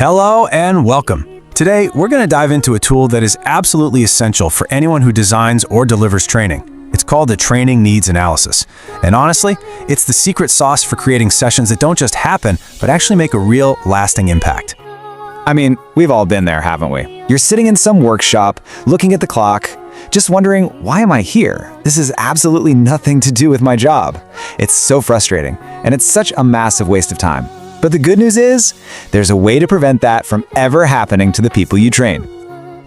Hello and welcome. Today, we're going to dive into a tool that is absolutely essential for anyone who designs or delivers training. It's called the Training Needs Analysis. And honestly, it's the secret sauce for creating sessions that don't just happen, but actually make a real, lasting impact. I mean, we've all been there, haven't we? You're sitting in some workshop, looking at the clock, just wondering, why am I here? This has absolutely nothing to do with my job. It's so frustrating, and it's such a massive waste of time. But the good news is, there's a way to prevent that from ever happening to the people you train.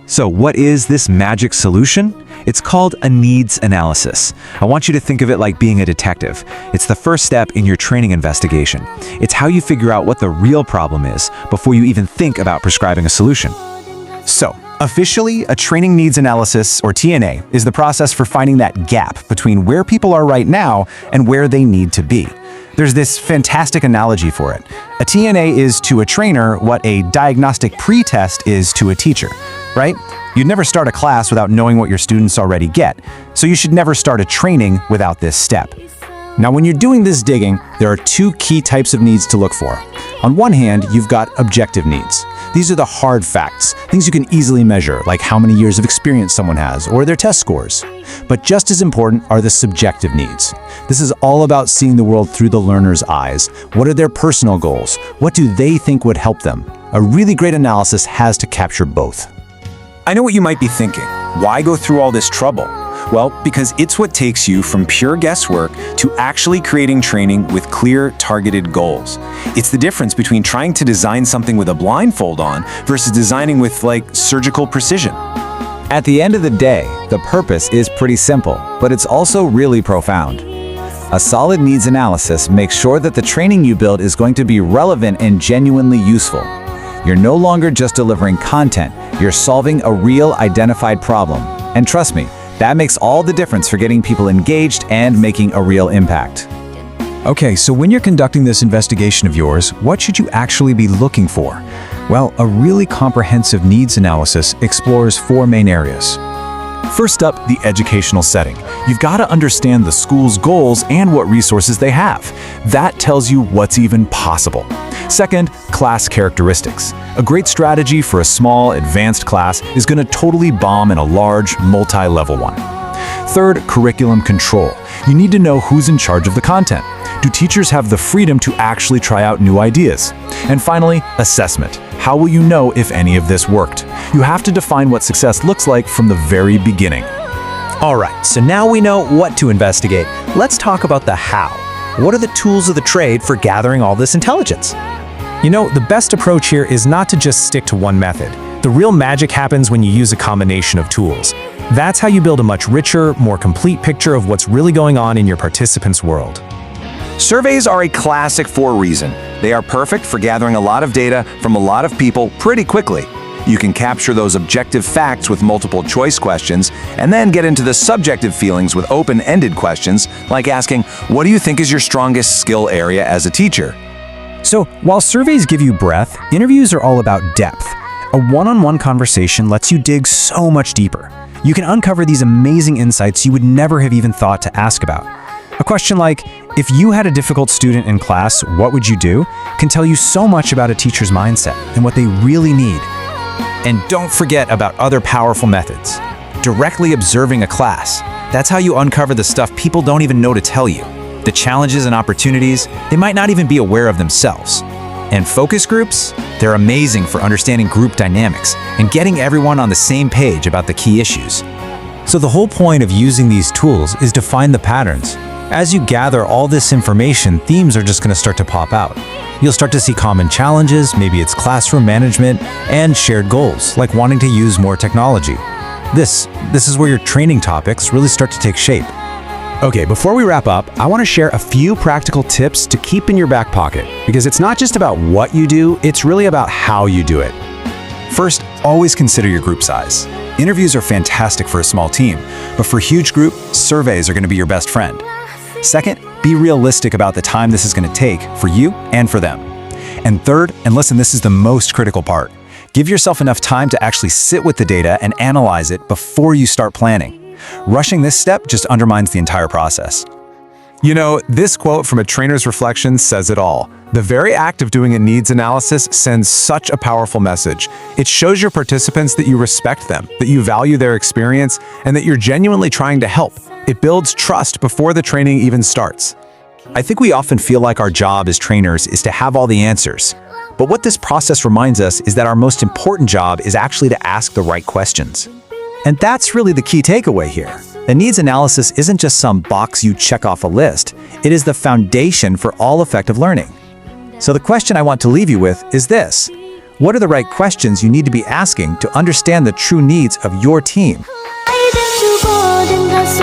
So what is this magic solution? It's called a needs analysis. I want you to think of it like being a detective. It's the first step in your training investigation. It's how you figure out what the real problem is before you even think about prescribing a solution. So, officially, a Training Needs Analysis, or TNA, is the process for finding that gap between where people are right now and where they need to be. There's this fantastic analogy for it. A TNA is to a trainer what a diagnostic pretest is to a teacher, right? You'd never start a class without knowing what your students already get, so you should never start a training without this step. Now, when you're doing this digging, there are two key types of needs to look for. On one hand, you've got objective needs. These are the hard facts, things you can easily measure, like how many years of experience someone has or their test scores. But just as important are the subjective needs. This is all about seeing the world through the learner's eyes. What are their personal goals? What do they think would help them? A really great analysis has to capture both. I know what you might be thinking. Why go through all this trouble? Well, because it's what takes you from pure guesswork to actually creating training with clear, targeted goals. It's the difference between trying to design something with a blindfold on versus designing with, surgical precision. At the end of the day, the purpose is pretty simple, but it's also really profound. A solid needs analysis makes sure that the training you build is going to be relevant and genuinely useful. You're no longer just delivering content, you're solving a real identified problem. And trust me, that makes all the difference for getting people engaged and making a real impact. Okay, so when you're conducting this investigation of yours, what should you actually be looking for? Well, a really comprehensive needs analysis explores four main areas. First up, the educational setting. You've got to understand the school's goals and what resources they have. That tells you what's even possible. Second, class characteristics. A great strategy for a small, advanced class is going to totally bomb in a large, multi-level one. Third, curriculum control. You need to know who's in charge of the content. Do teachers have the freedom to actually try out new ideas? And finally, assessment. How will you know if any of this worked? You have to define what success looks like from the very beginning. All right, so now we know what to investigate. Let's talk about the how. What are the tools of the trade for gathering all this intelligence? You know, the best approach here is not to just stick to one method. The real magic happens when you use a combination of tools. That's how you build a much richer, more complete picture of what's really going on in your participants' world. Surveys are a classic for a reason. They are perfect for gathering a lot of data from a lot of people pretty quickly. You can capture those objective facts with multiple choice questions, and then get into the subjective feelings with open-ended questions, like asking, what do you think is your strongest skill area as a teacher? So, while surveys give you breadth, interviews are all about depth. A one-on-one conversation lets you dig so much deeper. You can uncover these amazing insights you would never have even thought to ask about. A question like, if you had a difficult student in class, what would you do? Can tell you so much about a teacher's mindset and what they really need. And don't forget about other powerful methods. Directly observing a class. That's how you uncover the stuff people don't even know to tell you. The challenges and opportunities they might not even be aware of themselves. And focus groups, they're amazing for understanding group dynamics and getting everyone on the same page about the key issues. So the whole point of using these tools is to find the patterns. As you gather all this information, themes are just going to start to pop out. You'll start to see common challenges, maybe it's classroom management, and shared goals, like wanting to use more technology. This is where your training topics really start to take shape. Okay, before we wrap up, I want to share a few practical tips to keep in your back pocket, because it's not just about what you do, it's really about how you do it. First, always consider your group size. Interviews are fantastic for a small team, but for a huge group, surveys are going to be your best friend. Second, be realistic about the time this is going to take for you and for them. And third, and listen, this is the most critical part, give yourself enough time to actually sit with the data and analyze it before you start planning. Rushing this step just undermines the entire process. You know, this quote from A Trainer's Reflections says it all. The very act of doing a needs analysis sends such a powerful message. It shows your participants that you respect them, that you value their experience, and that you're genuinely trying to help. It builds trust before the training even starts. I think we often feel like our job as trainers is to have all the answers. But what this process reminds us is that our most important job is actually to ask the right questions. And that's really the key takeaway here. The needs analysis isn't just some box you check off a list. It is the foundation for all effective learning. So the question I want to leave you with is this: what are the right questions you need to be asking to understand the true needs of your team? I didn't go,